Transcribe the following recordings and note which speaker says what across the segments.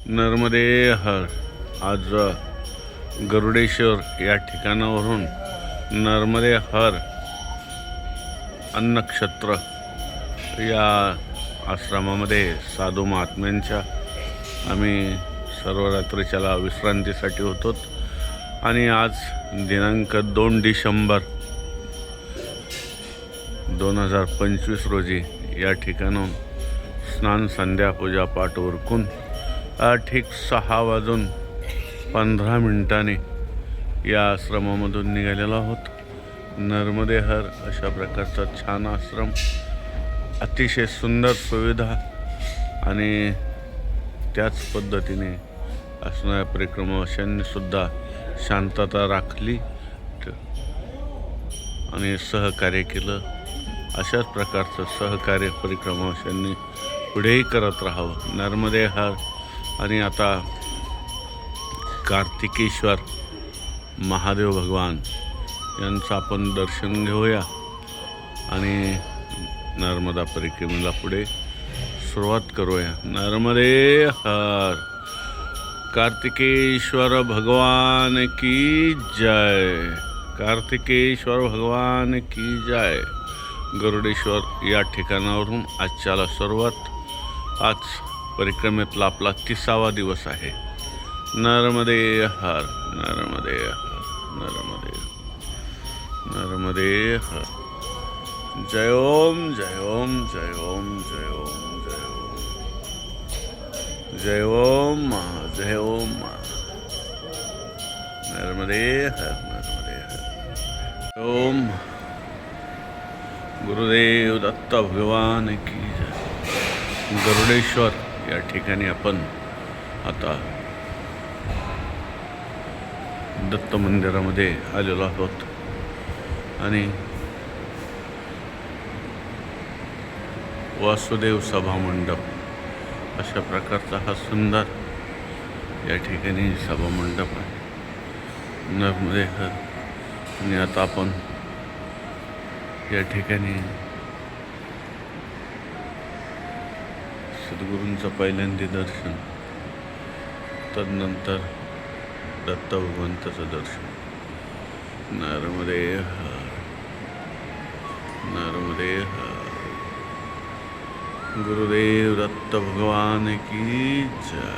Speaker 1: नर्मदे हर. आज गरुडेश्वर या ठिकाणावरून नर्मदे हर अन्नक्षेत्र या आश्रमामध्ये साधू महात्म्यांच्या आम्ही सर्व रात्रीच्याला विश्रांतीसाठी होतो आणि आज दिनांक 2 डिसेंबर 2025 रोजी या ठिकाणाहून स्नान संध्या पूजापाठ उरकून ठीक 6:15 या आश्रमामधून निघालेलो आहोत. नर्मदे हर अशा प्रकारचा छान आश्रम, अतिशय सुंदर सुविधा आणि त्याच पद्धतीने असणाऱ्या परिक्रमावाशांनी सुद्धा शांतता राखली आणि सहकार्य केलं. अशाच प्रकारचं सहकार्य परिक्रमावाशांनी पुढेही करत राहावं. नर्मदे हर. आणि आता कार्तिकेश्वर महादेव भगवान यांचं आपण दर्शन घेऊया आणि नर्मदा परिक्रमेला पुढे सुरुवात करूया. नर्मदे हर. कार्तिकेश्वर भगवान की जय. कार्तिकेश्वर भगवान की जय. गरुडेश्वर या ठिकाणावरून आजच्याला सुरुवात. आज परिक्रमेतला आपला 30वा दिवस आहे. नर्मदे हर. नर्मदे हर. नर्मदे नर्मदे हर. जय ओम जय ओम जय ओम जय ओम जय ओम जय ओम जय ओम. नर्मदे हर. नर्मदे हर. ओम गुरुदेव दत्त भगवान की जय. गरुडेश्वर या ठिकाणी आपण आता दत्त मंदिरामध्ये आलेलो आहोत आणि वासुदेव सभा मंडप अशा प्रकारचा हा सुंदर या ठिकाणी सभा मंडप आहे. नर्मदे हर. आणि आता आपण या ठिकाणी सद्गुरूंचं पहिल्यांदा दर्शन, तदनंतर दत्त भगवंताचं दर्शन. नर्मदे हर. नर्मदे हर. गुरुदेव दत्त भगवान की जय.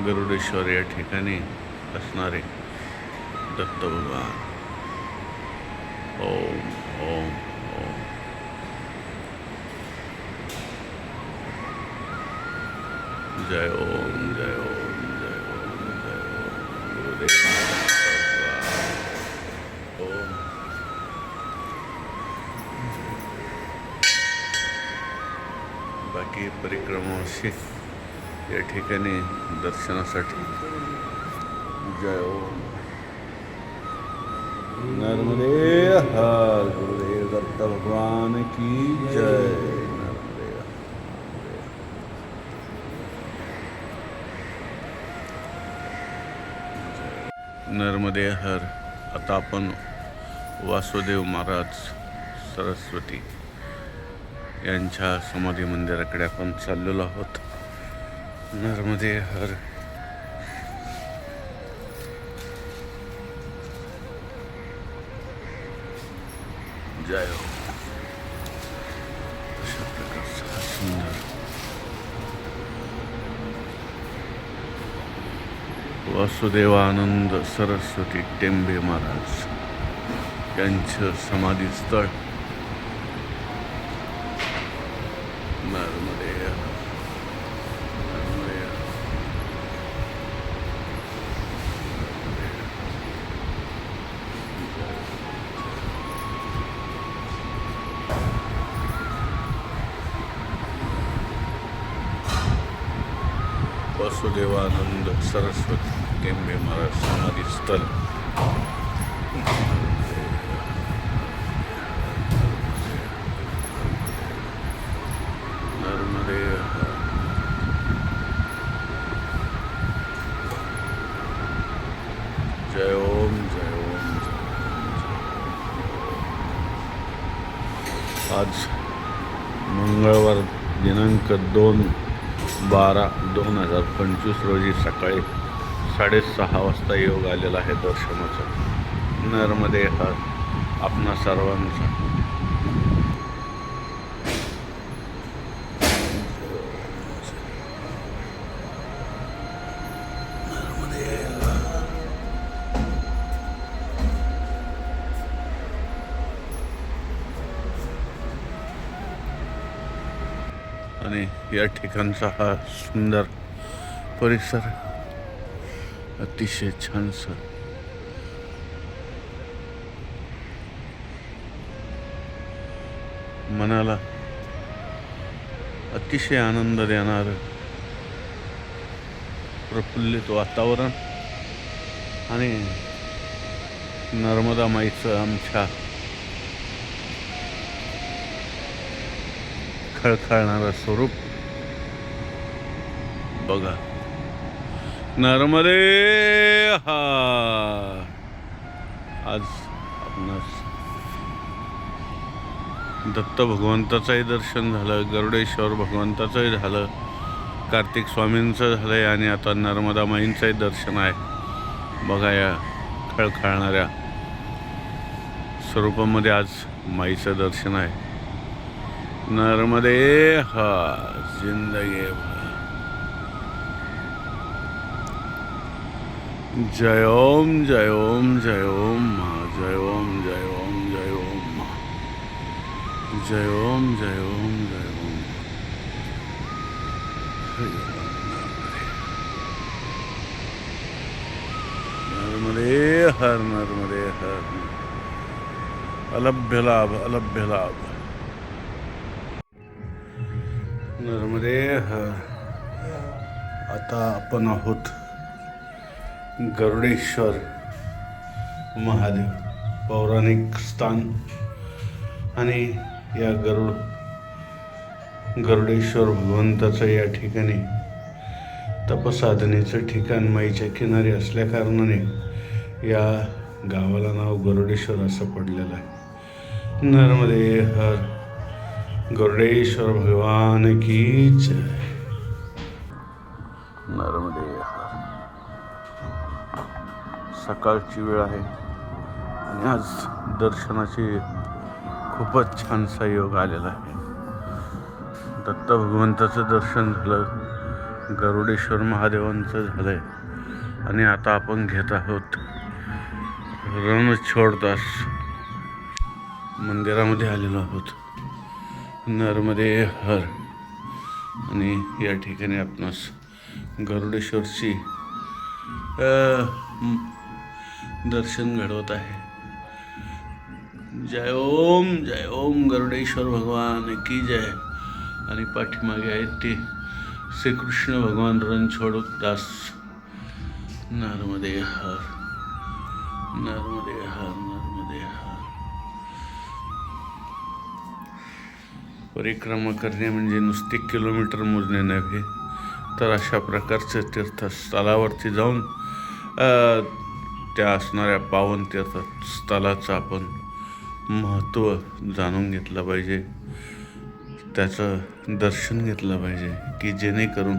Speaker 1: गरुडेश्वर या ठिकाणी असणारे दत्त भगवान. ओम ओम ओम. जय ओम जय ओम जय ओम जय ओम. गुरुदेव ओम. बाकी परिक्रमावासी या ठिकाणी दर्शनासाठी. जय ओम. नर्मदे हर. गुरुदेव दत्त भगवान की जय. नर्मदे हर. आता आपण वासुदेव महाराज सरस्वती यांच्या समाधी मंदिराकडे आपण चाललेलो आहोत. नर्मदे हर. जय हो. अशा प्रकारचा सुंदर वासुदेवानंद सरस्वती टेंबे महाराज यांचं समाधीस्थळ. नर्मदे हर. नर्मदे हर. वासुदेवानंद सरस्वती टेंबे महाराज समाधी स्थल. नर्मदे हर. जय ओम जय ओम जय ओम. आज मंगळवार दिनांक 2 12/2025 रोजी सकाळी 6:30 वाजता योग आलेला आहे दर्शनाचा. नर्मदे हर आपणा सर्वांचा. आणि या ठिकाणचा हा सुंदर परिसर अतिशय छानसा, मनाला अतिशय आनंद देणारं प्रफुल्लित वातावरण आणि नर्मदा माईचं आमच्या खळखळणारं स्वरूप बघा. नर्मदे हर. आज आपणास दत्त भगवंताचंही दर्शन झालं, गरुडेश्वर भगवंताचंही झालं, कार्तिक स्वामींचं झालंय आणि आता नर्मदा माईंचंही दर्शन आहे. बघा या खळखळणाऱ्या स्वरूपामध्ये आज माईचं दर्शन आहे. नर्मदे हर. जिंदगी जय ओम जय ओम जय ओम जय ओम जय ओम जय ओम जय ओम जय ओम जय ओम. नर्मदे हर नर्मदे हर. अलभ्य लाभ अलभ्य लाभ. नर्मदे हर. आता आपण आहोत गरुडेश्वर महादेव पौराणिक स्थान आणि या गरुडेश्वर भगवंताचं या ठिकाणी तपसाधनेचं ठिकाण माईच्या किनारी असल्या कारणाने या गावाला नाव गरुडेश्वर असं पडलेलं आहे. नर्मदे हर. गरुडेश्वर भगवान की जय. नर्मदे हर. सकाळची वेळ आहे आणि आज दर्शनाची खूपच छानसा योग आलेला आहे. दत्त भगवंताचं दर्शन झालं, गरुडेश्वर महादेवांचं झालंय आणि आता आपण घेत आहोत रणछोडदास मंदिरामध्ये आलेलो आहोत. नर्मदे हर. आणि या ठिकाणी आपणास गरुडेश्वरची दर्शन घडवत आहे. जय ओम गरुडेश्वर भगवान की जय. आणि पाठीमागे आहेत ते श्रीकृष्ण भगवान रणछोडदास. नर्मदे हर नर्मदे हर नर्मदे हर. परिक्रमा करणे म्हणजे नुसते किलोमीटर मोजणे नव्हे, तर अशा प्रकारचे तीर्थस्थळावरती जाऊन त्या असणाऱ्या पावन तीर्थस्थळाचं आपण महत्त्व जाणून घेतलं पाहिजे, त्याचं दर्शन घेतलं पाहिजे, की जेणेकरून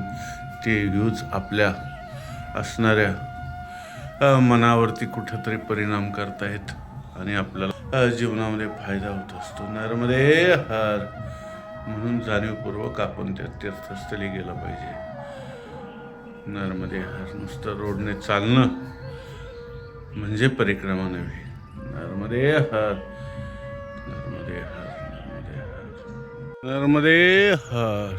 Speaker 1: ते व्ह्यूज आपल्या असणाऱ्या मनावरती कुठंतरी परिणाम करतायत आणि आपल्याला जीवनामध्ये फायदा होत असतो. नर्मदे हर. म्हणून जाणीवपूर्वक आपण त्या तीर्थस्थळी गेलं पाहिजे. नर्मदे हर. नुसतं रोडने चालणं म्हणजे परिक्रमा नव्हे. नर्मदे हर नर्मदे हर नर्मदे हर नर्मदे हर.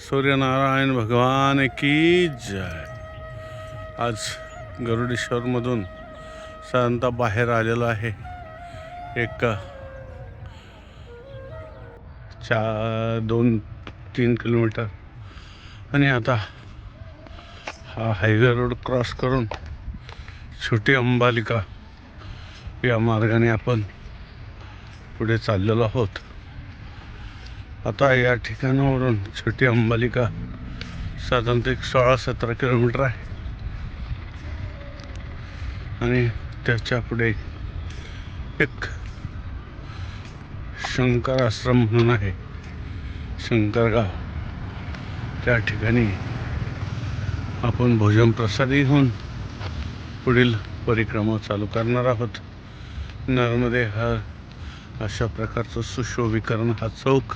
Speaker 1: सूर्यनारायण भगवान की जय. आज गरुडेश्वरमधून साधारणतः बाहेर आलेलो आहे. एक 2-3 किलोमीटर आणि आता हा हायवे रोड क्रॉस करून छोटी अंबालिका या मार्गाने आपण पुढे चाललेलो आहोत. आता या ठिकाणावरून छोटी अंबालिका साधारणतः 16-17 किलोमीटर आहे आणि त्याच्या पुढे एक शंकर आश्रम म्हणून आहे, शंकरगाव. त्या ठिकाणी आपण भोजन प्रसादी घेऊन पुढील परिक्रमा चालू करणार आहोत. नर्मदे हर अशा प्रकारचं सुशोभीकरण हा चौक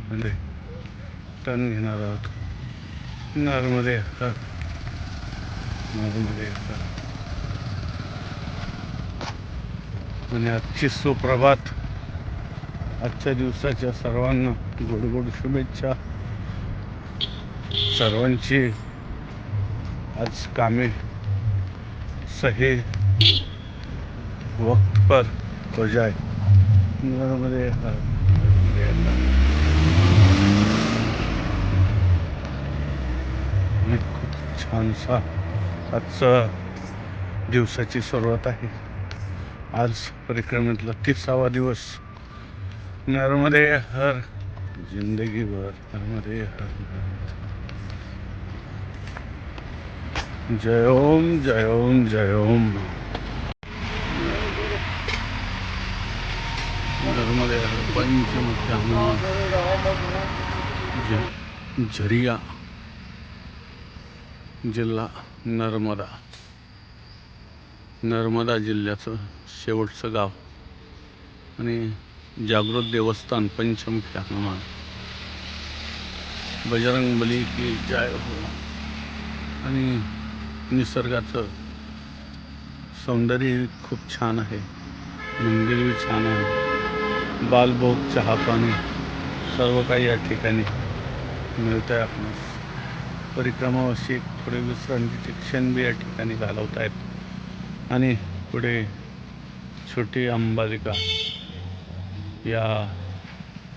Speaker 1: म्हणजे टर्न घेणार आहोत. नर्मदे हर, नर्मदे हर. आणि आजची सुप्रभात, आजच्या दिवसाच्या सर्वांना गोड गोड शुभेच्छा. सर्वांची आज कामे सही वक्त पर हो जाए. नर्मदे हर, नर्मदे हर. खूप छानसा आजचा दिवसाची सुरुवात आहे. आज परिक्रमेतला 30वा दिवस. नर्मदे हर, जिंदगी भर नर्मदे हर. जय ओम, जय ओम, जय ओम. नर्मदे हर. पंचमुखी हनुमान, झरिया, जिल्हा नर्मदा. नर्मदा जिल्ह्याचं शेवटचं गाव आणि जागृत देवस्थान पंचमुखी हनुमान. बजरंगबली की जय हो. आणि निसर्गाचं सौंदर्य खूप छान आहे. मंदिर बी छान आहे. बालभोग, चहा पाणी सर्व काही या ठिकाणी मिळतं आहे. आपणास परिक्रमावासी पुढे विश्रांतीचे क्षण बी या ठिकाणी घालवत आहेत. आणि पुढे छोटी अंबालिका या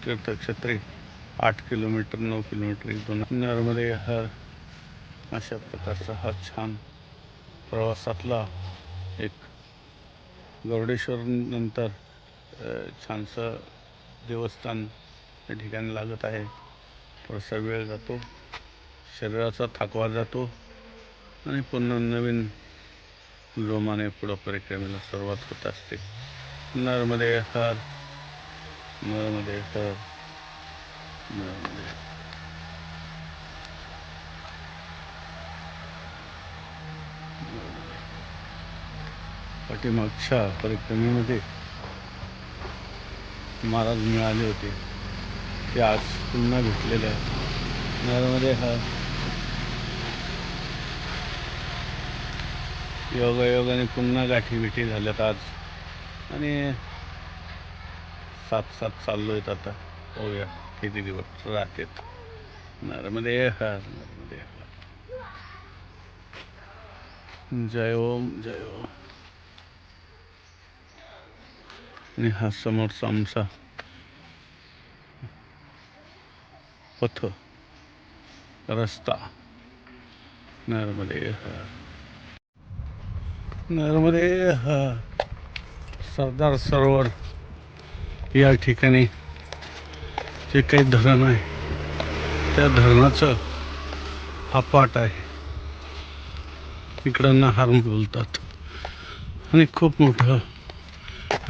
Speaker 1: तीर्थक्षेत्री 8 किलोमीटर 9 किलोमीटर इथून. नर्मदे हर अशा प्रकारचा हा छान प्रवासातला एक गरुडेश्वर नंतर छानसं देवस्थान या ठिकाणी लागत आहे. थोडासा वेळ जातो, शरीराचा थकवा जातो आणि पुन्हा नवीन जोमाने पुढं परिक्रमेला सुरुवात होत असते. नर्मदे हर, नर्मदे हर, नर्मदे. पाठीमागच्या परिक्रमेमध्ये महाराज मिळाले होते, ते आज पुन्हा भेटलेले आहे. नर्मदे हर. योगायोगाने पुन्हा गाठीभेटी झाल्यात आज आणि साथ चाललो आहेत. आता पाहूया किती दिवस राहतात. नर्मदे हर, नर्मदे हर. जय ओम, जय ओम. आणि हा समोरचा आमचा पथ रस्ता. नर्मदे हर, नर्मदे हर. सरदार सरोवर या ठिकाणी जे काही धरण आहे त्या धरणाचं हा पाट आहे. इकडं नहार बोलतात आणि खूप मोठं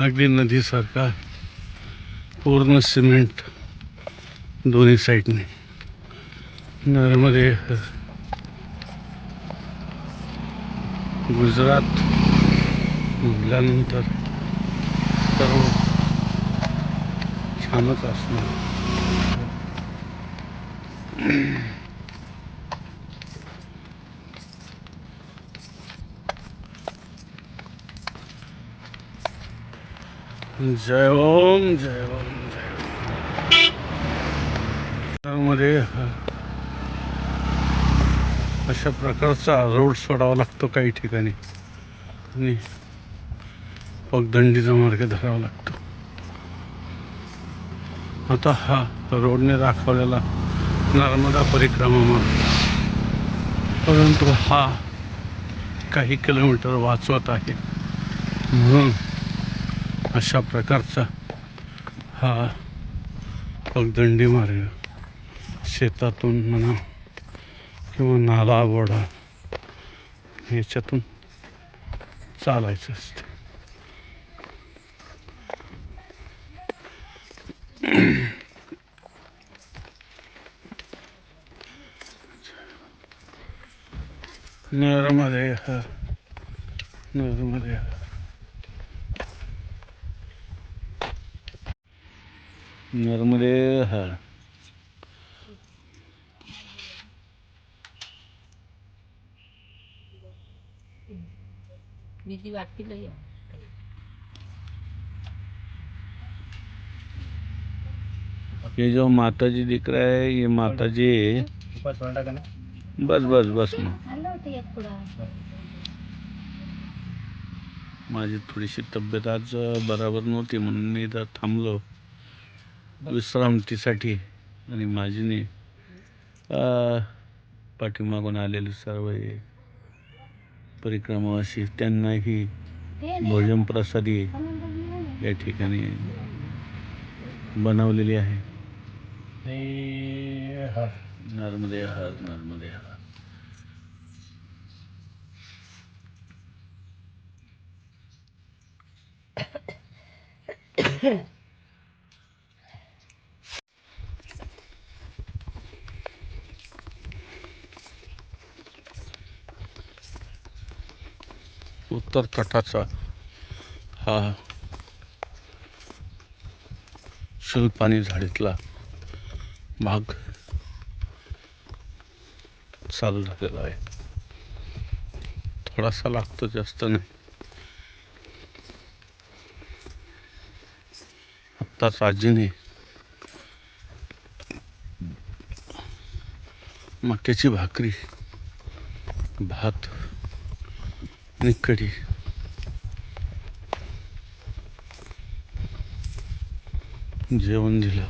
Speaker 1: अगदी नदीसारखा आहे. पूर्ण सिमेंट दोन्ही साईडने. नर्मदे हर. गुजरात म्हटल्यानंतर सर्व छानच असणार. जय ओम, जय ओम, जय ओम. नर्मदे हर. अशा प्रकारचा रोड सोडावा लागतो काही ठिकाणी आणि पगदंडीचा मार्ग धरावा लागतो. आता हा रोडने दाखवलेला नर्मदा परिक्रमा मार्ग, परंतु हा काही किलोमीटर वाचवत आहे म्हणून अशा प्रकारचा हा पगदंडी मार्ग शेतातून म्हणा किंवा नाला ओढा ह्याच्यातून चालायचं असतं. नर्मदे हर, नर्मदे हर, नर्मदे हर. ये जो माता जी दिख रहा है ये माता जी बस बस बस माझी थोडीशी तब्येत आज बरोबर नव्हती म्हणून मी इथं थांबलो विश्रांतीसाठी. आणि माझीने पाठीमागून आलेली सर्व परिक्रमावासी त्यांनाही भोजन प्रसादी या ठिकाणी बनवलेली आहे. नर्मदे हर, नर्मदे हर. उत्तर तटाचा हा शुलपाणी झाडीतला भाग चालू झालेला आहे. थोडासा लागतो, जास्त नाही. आत्ताच आजीने मक्याची भाकरी, भात आणि कढी जेवण दिलं.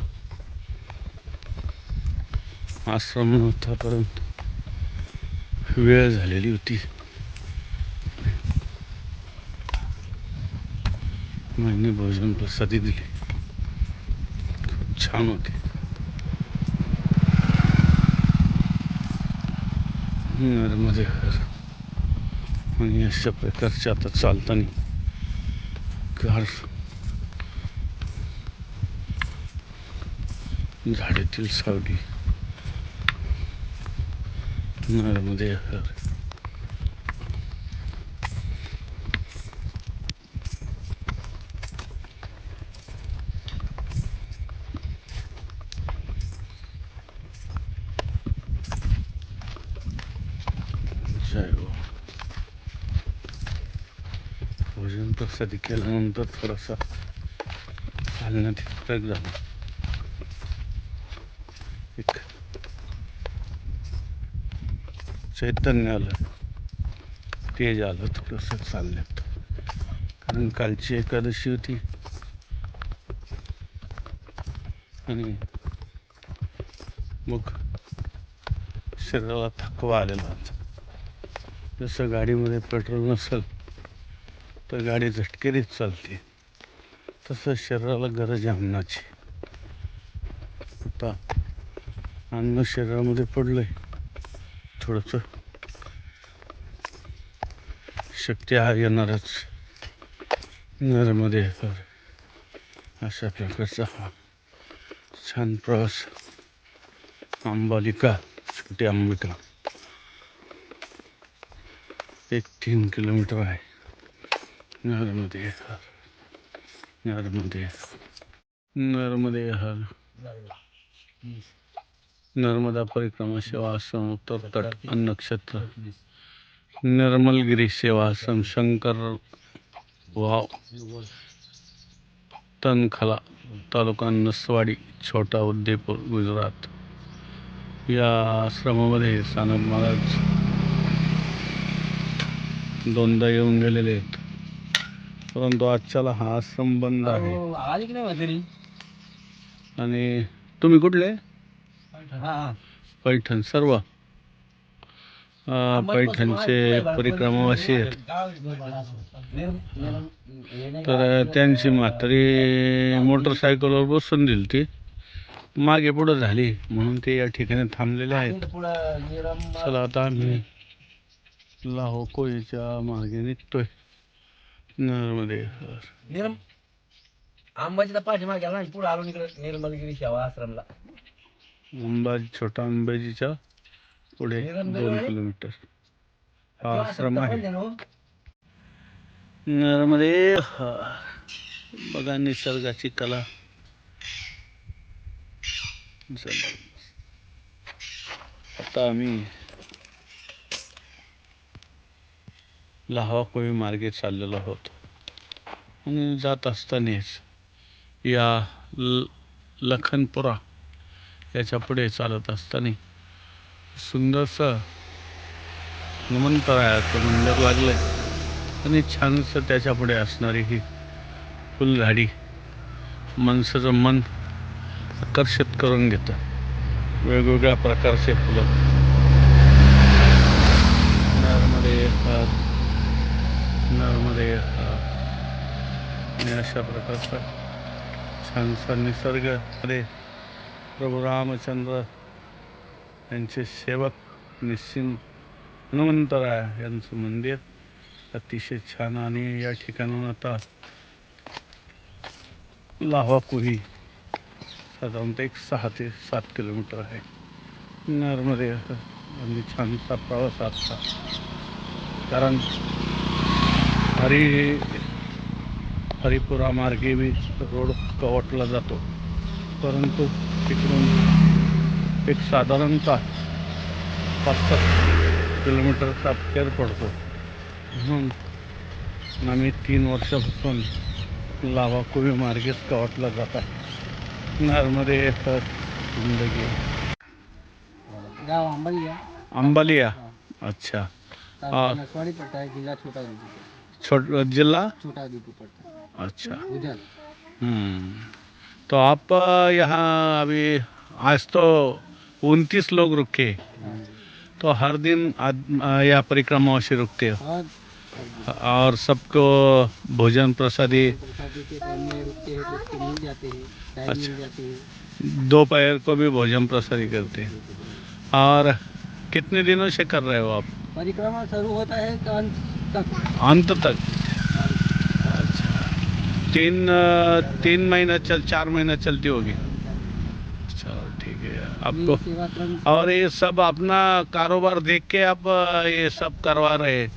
Speaker 1: आश्रम नव्हतापर्यंत वेळ झालेली होती. मैंने भोजन प्रसादी दिली, खूप छान होते. नर्मदे हर. आणि अशा प्रकारचे आता चालताना कार झाडीतील सावली. नर्मदे हर. जय हो. भोजन प्रसादी केल्यानंतर थोडासा चालण्यात ब्रेक झाला. एक चैतन्य आलं, तेज आलं थोडंसं चालण्यात. कारण कालची एकादशी होती आणि मग शरीराला थकवा आलेला होता. जसं गाडीमध्ये पेट्रोल नसेल तर गाडी झटकेरीत चालते, तसं शरीराला गरज आहे अन्नाची. आता अन्न शरीरामध्ये पडलंय, थोडंसं शक्ती येणारच. नर्मदे हर. अशा प्रकारचा हा छान प्रवास. अंबालिका, छोटी अंबिका 3 किलोमीटर आहे. नर्मदे हर, नर्मदे हर, नर्मदे हर. नर्मदा परिक्रमा सेवा आश्रम, उत्तर तट, नक्षत्र, निर्मलगिरी सेवा आश्रम, शंकर वाव, तनखला, तालुका नसवाडी, छोटा उदयपूर, गुजरात. या आश्रमामध्ये सानप महाराज दोनदा येऊन गेलेले आहेत, परंतु आजच्याला हा आश्रम बंद आहे. आणि तुम्ही कुठले? पैठण. सर्व पैठणचे परिक्रमावासी आहेत. तर त्यांची म्हातारी मोटरसायकलवर बसून दिली, ती मागे पुढं झाली म्हणून ते या ठिकाणी थांबलेले आहेत. चला आता आम्ही लाहो कोळीच्या मागे निघतोय. नर्मदे हर.
Speaker 2: अंबाजीचा पाठीमागे गेला पुढे आलो इकडे निर्मलगिरी सेवा आश्रमला.
Speaker 1: अंबाजी, छोटा अंबाजीच्या पुढे 2 किलोमीटर. हा आश्रम आहे. नर्मदे हर. बघा निसर्गाची कला. चला. आता आम्ही लाव्हा कोळी मार्गे चाललेलो आहोत आणि जात असतानाच या लखनपुरा याच्या पुढे चालत असताना सुंदरसं हनुमंतरायाचं मंदिर लागलं आणि छानसं त्याच्या पुढे असणारी ही फुलझाडी माणसाचं मन आकर्षित करून घेतं. वेगवेगळ्या प्रकारचे फुलं. नर्मदे हर, नर्मदे हर. आणि अशा प्रकारचा छानसा निसर्ग मध्ये प्रभू रामचंद्र यांचे सेवक निश्चिंत हनुमंतराय यांचं मंदिर अतिशय छान. आणि या ठिकाणून आता लाव्हा कोळी साधारणतः 6 ते 7 किलोमीटर आहे. नर्मदे आणि छानसा प्रवास असता, कारण हरिपुरा मार्गे बी रोड कवटला जातो, परंतु तिकडून एक साधारणतः 5-7 किलोमीटरचा फेर पडतो. म्हणून आम्ही 3 वर्षापासून लाव्हा कोळी मार्गेच कवटला जात आहे. नर्मदे हर. जिंदगी.
Speaker 2: गाव अंबलिया.
Speaker 1: अंबालिया. अच्छा.
Speaker 2: नसवाड़ी पड़ता है, जिला छोटा
Speaker 1: जिला
Speaker 2: छोटा उदेपुर पड़ता है.
Speaker 1: अच्छा.
Speaker 2: उधर.
Speaker 1: तो आप यहाँ अभी आज तो 29 लोग रुके, तो हर दिन या परिक्रमा से रुकते हो और सबको भोजन प्रसादी
Speaker 2: के टाइम में रुकते हैं तो मिल जाते हैं, टाइम
Speaker 1: अच्छा.
Speaker 2: मिल जाते हैं.
Speaker 1: दोपहर को भी भोजन प्रसादी करते हैं. और कितने दिनों से कर रहे हो आप?
Speaker 2: परिक्रमा शुरू होता है तो
Speaker 1: अंत तक. अच्छा. 3 महीना 4 महीना चलती होगी. चलो ठीक है आपको. और ये सब अपना कारोबार देख के आप ये सब करवा रहे हैं.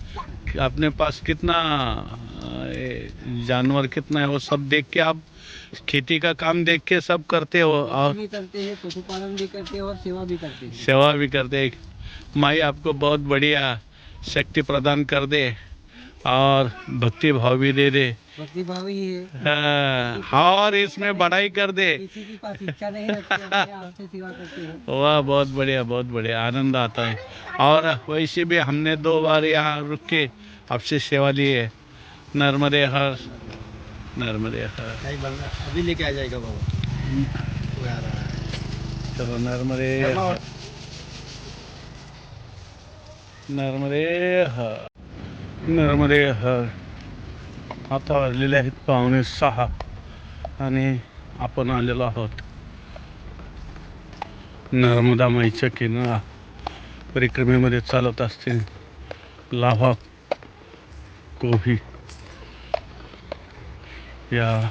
Speaker 1: अपने पास कितना जानवर कितना है वो सब देख के आप खेती का काम देख के सब करते हो. और
Speaker 2: भी करते हैं, पशुपालन भी करते हैं और सेवा भी करते हैं.
Speaker 1: सेवा भी करते हैं. माई आपको बहुत बढ़िया शक्ति प्रदान कर दे और भक्ति भाव भी दे दे.
Speaker 2: भक्ति भाव ही है.
Speaker 1: हाँ, और इसमें बढ़ाई कर दे.
Speaker 2: किसी के पास इच्छा नहीं रखते, अपने आप से सेवा करते हैं.
Speaker 1: वाह, बहुत बढ़िया, बहुत बढ़िया. आनंद आता है. और वैसे भी हमने 2 बार यहाँ रुक के आपसे सेवा ली है. नर्मदे हर, नर्मदे हर.
Speaker 2: अभी लेके आ जाएगा बाबा. वो आ रहा है.
Speaker 1: चलो नर्मदे हर, नर्मदे हर, नर्मदे हर. आता वाजलेले आहेत 5:45 आणि आपण आलेलो आहोत नर्मदा माईच्या किनारा परिक्रमेमध्ये चालत असते लाव्हा कोळी या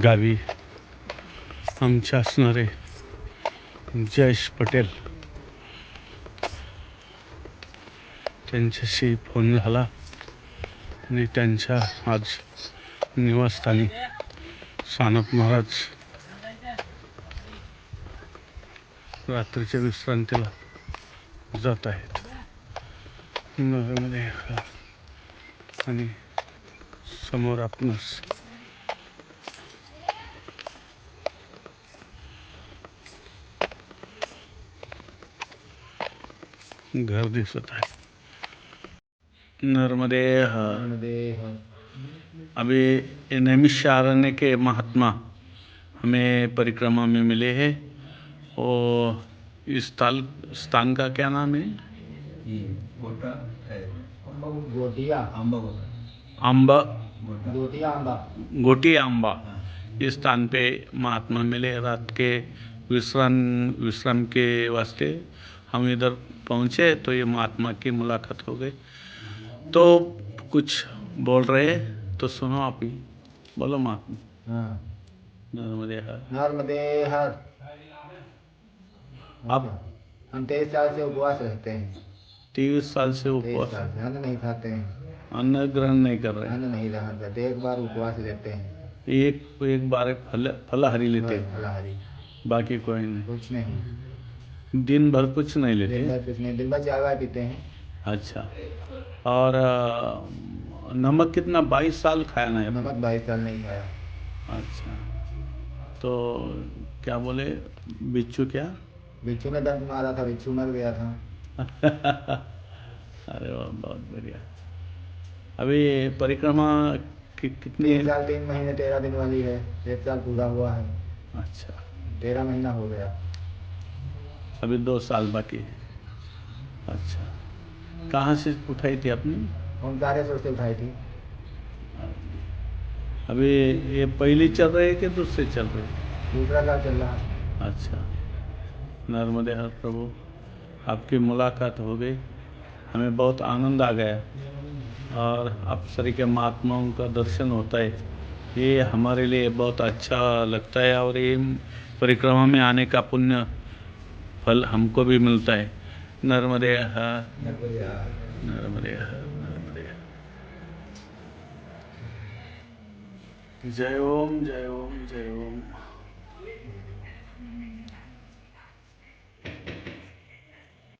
Speaker 1: गावी आमचे असणारे जयेश पटेल त्यांच्याशी फोन झाला आणि त्यांच्या आज निवासस्थानी सानप महाराज रात्रीच्या विश्रांतीला जात आहेत. नर्मदे हर. आणि समोर आपणास घर दिसत आहे. नर्मदे हर. अभी नैमिषारण्य के महात्मा हमें परिक्रमा में मिले हैं. और इस स्थान का क्या नाम है? आंबा. गोटी आंबा. इस स्थान पे महात्मा मिले. रात के विश्राम के वास्ते हम इधर पहुँचे तो ये महात्मा की मुलाकात हो गई. तो कुछ बोल रहे हैं तो सुनो आप ही. बोलो महात्मा. नर्मदे हर.
Speaker 2: नर्मदे हर.
Speaker 1: आप
Speaker 2: हम 23 साल से उपवास रहते हैं.
Speaker 1: 23 साल से
Speaker 3: 23
Speaker 1: उपवास,
Speaker 3: साल से अन्न नहीं खाते हैं,
Speaker 1: अन्न ग्रहण नहीं कर रहे हैं।
Speaker 3: अन्न नहीं ग्रहण करते, एक बार उपवास लेते हैं,
Speaker 1: एक बार फलाहारी लेते
Speaker 3: बस
Speaker 1: हैं,
Speaker 3: फलाहारी,
Speaker 1: बाकी कोई नहीं।
Speaker 3: कुछ नहीं,
Speaker 1: दिन भर कुछ नहीं
Speaker 3: दिन
Speaker 1: लेते।
Speaker 3: भर कुछ नहीं, दिन भर चाय वाय पीते हैं।
Speaker 1: अच्छा। और नमक कितना 22 साल खाया ना आपने?
Speaker 3: नमक 22 साल नहीं खाया।
Speaker 1: अच्छा। तो क्या बोले, बिच्छू क्या?
Speaker 3: बिच्छू ने डंक मारा था, बिच्छू मर गया था।
Speaker 1: अरे वाह, बहुत बढ़िया। अभी परिक्रमा कितनी
Speaker 3: 3
Speaker 1: है?
Speaker 3: साल 3 महीने 13 दिन वाली है, 1 साल पूरा हुआ है,
Speaker 1: अच्छा,
Speaker 3: 13 महीना हो गया।
Speaker 1: अभी 2 साल बाकी है। अच्छा, कहाँ से उठाई थी आपने?
Speaker 3: ओमकारेश्वर से उठाई थी।
Speaker 1: अभी ये पहली चल रही है कि दूसरी चल रही है?
Speaker 3: दूसरा साल चल रहा है।
Speaker 1: अच्छा। नर्मदे हर प्रभु, आपकी मुलाकात हो गई, हमें बहुत आनंद आ गया और अप्सरी के महात्माओं का दर्शन होता है, ये हमारे लिए बहुत अच्छा लगता है और ये परिक्रमा में आने का पुण्य फल हमको भी मिलता है। नर्मदे हर, नर्मदे हर, नर्मदे हर। जय ओम, जय ओम, जय ओम।